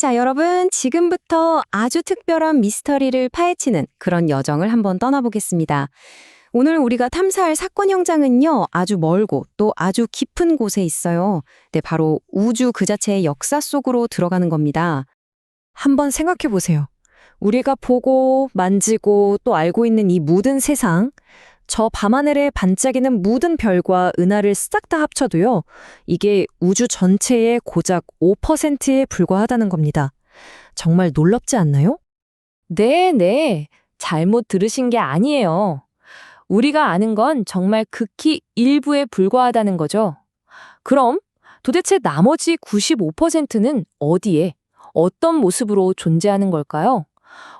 자, 여러분, 지금부터 아주 특별한 미스터리를 파헤치는 그런 여정을 한번 떠나보겠습니다. 오늘 우리가 탐사할 사건 현장은요, 아주 멀고 또 아주 깊은 곳에 있어요. 네, 바로 우주 그 자체의 역사 속으로 들어가는 겁니다. 한번 생각해 보세요. 우리가 보고 만지고 또 알고 있는 이 모든 세상, 저 밤하늘에 반짝이는 모든 별과 은하를 싹 다 합쳐도요, 이게 우주 전체의 고작 5%에 불과하다는 겁니다. 정말 놀랍지 않나요? 네. 잘못 들으신 게 아니에요. 우리가 아는 건 정말 극히 일부에 불과하다는 거죠. 그럼 도대체 나머지 95%는 어디에, 어떤 모습으로 존재하는 걸까요?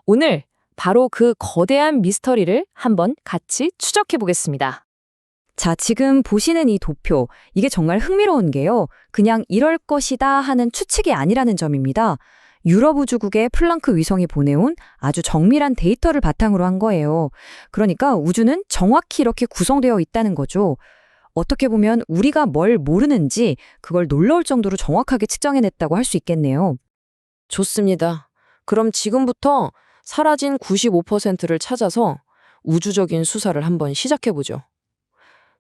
오늘 바로 그 거대한 미스터리를 한번 같이 추적해 보겠습니다. 자, 지금 보시는 이 도표, 이게 정말 흥미로운 게요. 그냥 이럴 것이다 하는 추측이 아니라는 점입니다. 유럽 우주국의 플랑크 위성이 보내온 아주 정밀한 데이터를 바탕으로 한 거예요. 그러니까 우주는 정확히 이렇게 구성되어 있다는 거죠. 어떻게 보면 우리가 뭘 모르는지 그걸 놀라울 정도로 정확하게 측정해냈다고 할 수 있겠네요. 좋습니다. 그럼 지금부터 사라진 95%를 찾아서 우주적인 수사를 한번 시작해 보죠.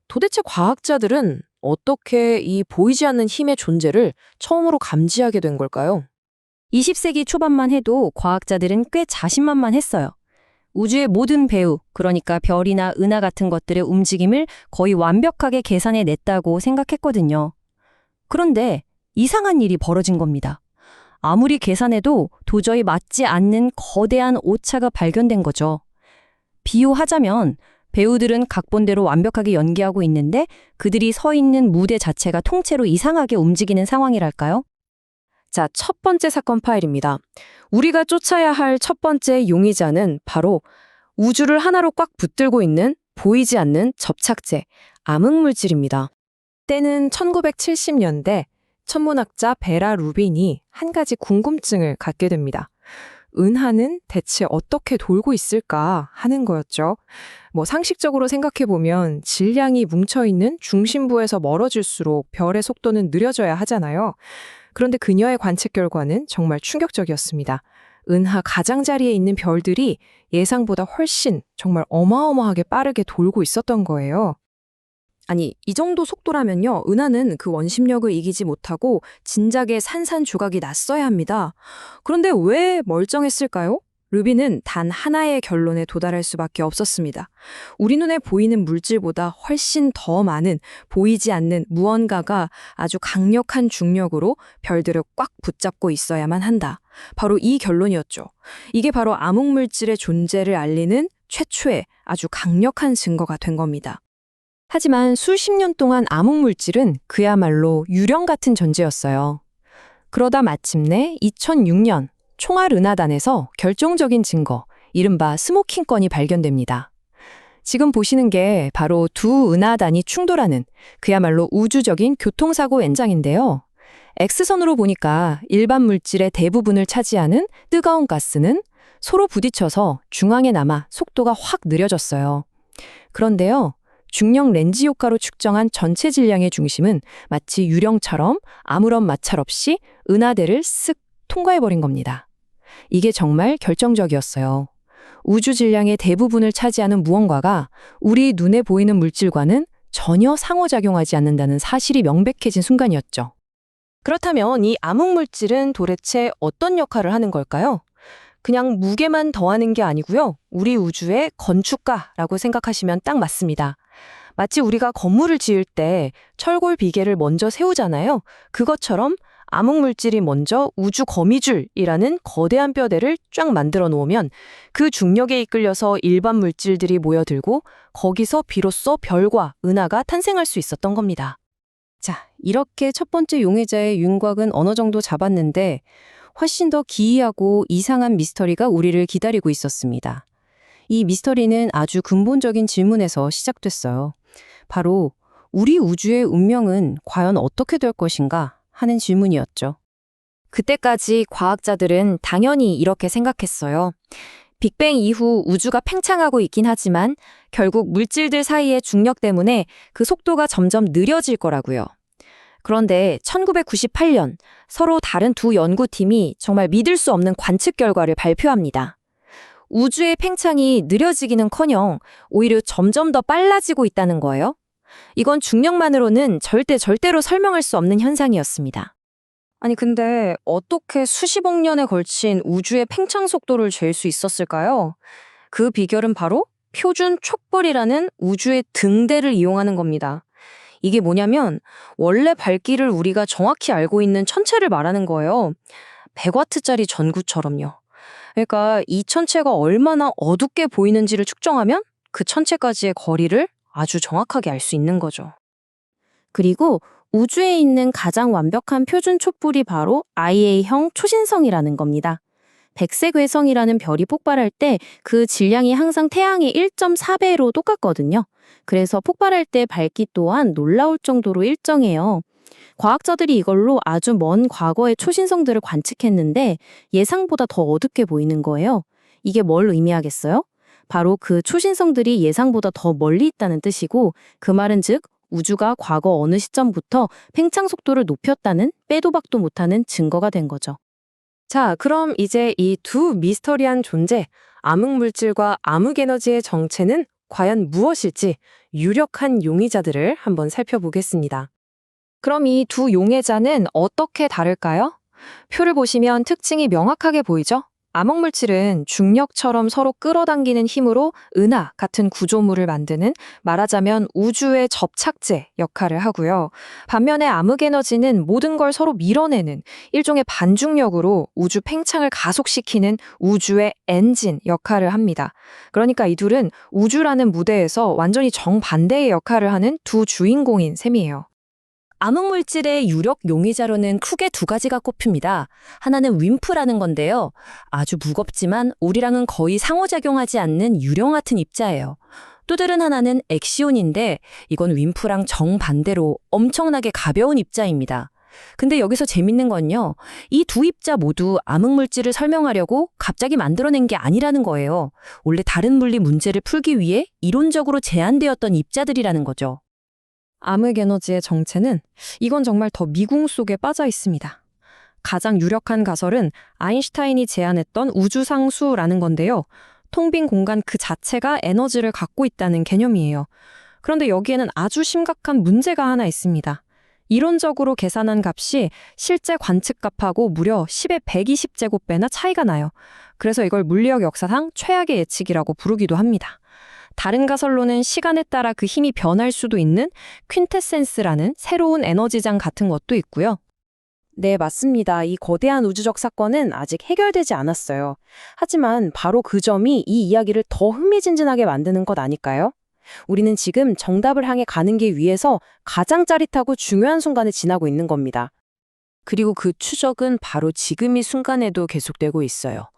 도대체 과학자들은 어떻게 이 보이지 않는 힘의 존재를 처음으로 감지하게 된 걸까요? 20세기 초반만 해도 과학자들은 꽤 자신만만했어요. 우주의 모든 배우, 그러니까 별이나 은하 같은 것들의 움직임을 거의 완벽하게 계산해냈다고 생각했거든요. 그런데 이상한 일이 벌어진 겁니다. 아무리 계산해도 도저히 맞지 않는 거대한 오차가 발견된 거죠. 비유하자면 배우들은 각본대로 완벽하게 연기하고 있는데 그들이 서 있는 무대 자체가 통째로 이상하게 움직이는 상황이랄까요? 자, 첫 번째 사건 파일입니다. 우리가 쫓아야 할 첫 번째 용의자는 바로 우주를 하나로 꽉 붙들고 있는 보이지 않는 접착제, 암흑물질입니다. 때는 1970년대 천문학자 베라 루빈이 한 가지 궁금증을 갖게 됩니다. 은하는 대체 어떻게 돌고 있을까 하는 거였죠. 상식적으로 생각해보면 질량이 뭉쳐있는 중심부에서 멀어질수록 별의 속도는 느려져야 하잖아요. 그런데 그녀의 관측 결과는 정말 충격적이었습니다. 은하 가장자리에 있는 별들이 예상보다 훨씬 정말 어마어마하게 빠르게 돌고 있었던 거예요. 아니, 이 정도 속도라면요, 은하는 그 원심력을 이기지 못하고 진작에 산산조각이 났어야 합니다. 그런데 왜 멀쩡했을까요? 루비는 단 하나의 결론에 도달할 수밖에 없었습니다. 우리 눈에 보이는 물질보다 훨씬 더 많은 보이지 않는 무언가가 아주 강력한 중력으로 별들을 꽉 붙잡고 있어야만 한다. 바로 이 결론이었죠. 이게 바로 암흑물질의 존재를 알리는 최초의 아주 강력한 증거가 된 겁니다. 하지만 수십 년 동안 암흑물질은 그야말로 유령 같은 존재였어요. 그러다 마침내 2006년 총알은하단에서 결정적인 증거, 이른바 스모킹 건이 발견됩니다. 지금 보시는 게 바로 두 은하단이 충돌하는 그야말로 우주적인 교통사고 현장인데요. X선으로 보니까 일반 물질의 대부분을 차지하는 뜨거운 가스는 서로 부딪혀서 중앙에 남아 속도가 확 느려졌어요. 그런데요, 중력 렌즈 효과로 측정한 전체 질량의 중심은 마치 유령처럼 아무런 마찰 없이 은하대를 쓱 통과해버린 겁니다. 이게 정말 결정적이었어요. 우주 질량의 대부분을 차지하는 무언가가 우리 눈에 보이는 물질과는 전혀 상호작용하지 않는다는 사실이 명백해진 순간이었죠. 그렇다면 이 암흑물질은 도대체 어떤 역할을 하는 걸까요? 그냥 무게만 더하는 게 아니고요. 우리 우주의 건축가라고 생각하시면 딱 맞습니다. 마치 우리가 건물을 지을 때 철골 비계를 먼저 세우잖아요. 그것처럼 암흑물질이 먼저 우주 거미줄이라는 거대한 뼈대를 쫙 만들어 놓으면 그 중력에 이끌려서 일반 물질들이 모여들고 거기서 비로소 별과 은하가 탄생할 수 있었던 겁니다. 자, 이렇게 첫 번째 용의자의 윤곽은 어느 정도 잡았는데 훨씬 더 기이하고 이상한 미스터리가 우리를 기다리고 있었습니다. 이 미스터리는 아주 근본적인 질문에서 시작됐어요. 바로 우리 우주의 운명은 과연 어떻게 될 것인가 하는 질문이었죠. 그때까지 과학자들은 당연히 이렇게 생각했어요. 빅뱅 이후 우주가 팽창하고 있긴 하지만 결국 물질들 사이의 중력 때문에 그 속도가 점점 느려질 거라고요. 그런데 1998년 서로 다른 두 연구팀이 정말 믿을 수 없는 관측 결과를 발표합니다. 우주의 팽창이 느려지기는커녕 오히려 점점 더 빨라지고 있다는 거예요. 이건 중력만으로는 절대로 설명할 수 없는 현상이었습니다. 아니 근데 어떻게 수십억 년에 걸친 우주의 팽창 속도를 잴 수 있었을까요? 그 비결은 바로 표준 촉벌이라는 우주의 등대를 이용하는 겁니다. 이게 뭐냐면 원래 밝기를 우리가 정확히 알고 있는 천체를 말하는 거예요. 100와트짜리 전구처럼요. 그러니까 이 천체가 얼마나 어둡게 보이는지를 측정하면 그 천체까지의 거리를 아주 정확하게 알 수 있는 거죠. 그리고 우주에 있는 가장 완벽한 표준 촛불이 바로 IA형 초신성이라는 겁니다. 백색 외성이라는 별이 폭발할 때 그 질량이 항상 태양의 1.4배로 똑같거든요. 그래서 폭발할 때 밝기 또한 놀라울 정도로 일정해요. 과학자들이 이걸로 아주 먼 과거의 초신성들을 관측했는데 예상보다 더 어둡게 보이는 거예요. 이게 뭘 의미하겠어요? 바로 그 초신성들이 예상보다 더 멀리 있다는 뜻이고, 그 말은 즉 우주가 과거 어느 시점부터 팽창 속도를 높였다는 빼도 박도 못하는 증거가 된 거죠. 자, 그럼 이제 이 두 미스터리한 존재, 암흑물질과 암흑에너지의 정체는 과연 무엇일지 유력한 용의자들을 한번 살펴보겠습니다. 그럼 이 두 용의자는 어떻게 다를까요? 표를 보시면 특징이 명확하게 보이죠? 암흑물질은 중력처럼 서로 끌어당기는 힘으로 은하 같은 구조물을 만드는, 말하자면 우주의 접착제 역할을 하고요. 반면에 암흑에너지는 모든 걸 서로 밀어내는 일종의 반중력으로 우주 팽창을 가속시키는 우주의 엔진 역할을 합니다. 그러니까 이 둘은 우주라는 무대에서 완전히 정반대의 역할을 하는 두 주인공인 셈이에요. 암흑물질의 유력 용의자로는 크게 두 가지가 꼽힙니다. 하나는 윈프라는 건데요. 아주 무겁지만 우리랑은 거의 상호작용하지 않는 유령 같은 입자예요. 또 다른 하나는 엑시온인데 이건 윈프랑 정반대로 엄청나게 가벼운 입자입니다. 근데 여기서 재밌는 건요. 이 두 입자 모두 암흑물질을 설명하려고 갑자기 만들어낸 게 아니라는 거예요. 원래 다른 물리 문제를 풀기 위해 이론적으로 제한되었던 입자들이라는 거죠. 암흑에너지의 정체는 이건 정말 더 미궁 속에 빠져 있습니다. 가장 유력한 가설은 아인슈타인이 제안했던 우주상수라는 건데요. 텅 빈 공간 그 자체가 에너지를 갖고 있다는 개념이에요. 그런데 여기에는 아주 심각한 문제가 하나 있습니다. 이론적으로 계산한 값이 실제 관측값하고 무려 10의 120제곱배나 차이가 나요. 그래서 이걸 물리학 역사상 최악의 예측이라고 부르기도 합니다. 다른 가설로는 시간에 따라 그 힘이 변할 수도 있는 퀸테센스라는 새로운 에너지장 같은 것도 있고요. 네, 맞습니다. 이 거대한 우주적 사건은 아직 해결되지 않았어요. 하지만 바로 그 점이 이 이야기를 더 흥미진진하게 만드는 것 아닐까요? 우리는 지금 정답을 향해 가는 길 위에서 가장 짜릿하고 중요한 순간을 지나고 있는 겁니다. 그리고 그 추적은 바로 지금 이 순간에도 계속되고 있어요.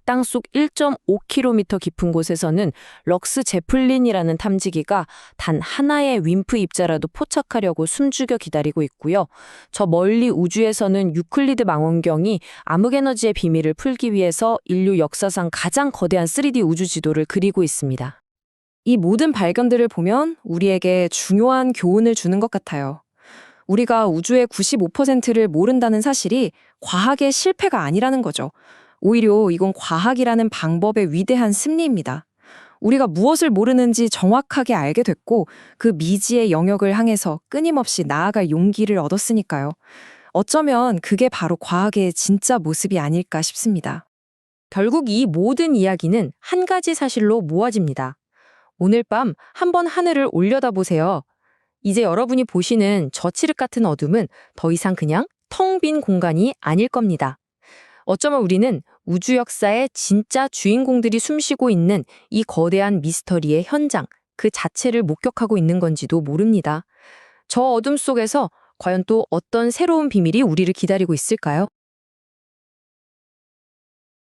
땅속 1.5km 깊은 곳에서는 럭스 제플린이라는 탐지기가 단 하나의 윈프 입자라도 포착하려고 숨죽여 기다리고 있고요. 저 멀리 우주에서는 유클리드 망원경이 암흑에너지의 비밀을 풀기 위해서 인류 역사상 가장 거대한 3D 우주 지도를 그리고 있습니다. 이 모든 발견들을 보면 우리에게 중요한 교훈을 주는 것 같아요. 우리가 우주의 95%를 모른다는 사실이 과학의 실패가 아니라는 거죠. 오히려 이건 과학이라는 방법의 위대한 승리입니다. 우리가 무엇을 모르는지 정확하게 알게 됐고 그 미지의 영역을 향해서 끊임없이 나아갈 용기를 얻었으니까요. 어쩌면 그게 바로 과학의 진짜 모습이 아닐까 싶습니다. 결국 이 모든 이야기는 한 가지 사실로 모아집니다. 오늘 밤 한번 하늘을 올려다보세요. 이제 여러분이 보시는 저 칠흑 같은 어둠은 더 이상 그냥 텅 빈 공간이 아닐 겁니다. 어쩌면 우리는 우주 역사의 진짜 주인공들이 숨쉬고 있는 이 거대한 미스터리의 현장, 그 자체를 목격하고 있는 건지도 모릅니다. 저 어둠 속에서 과연 또 어떤 새로운 비밀이 우리를 기다리고 있을까요?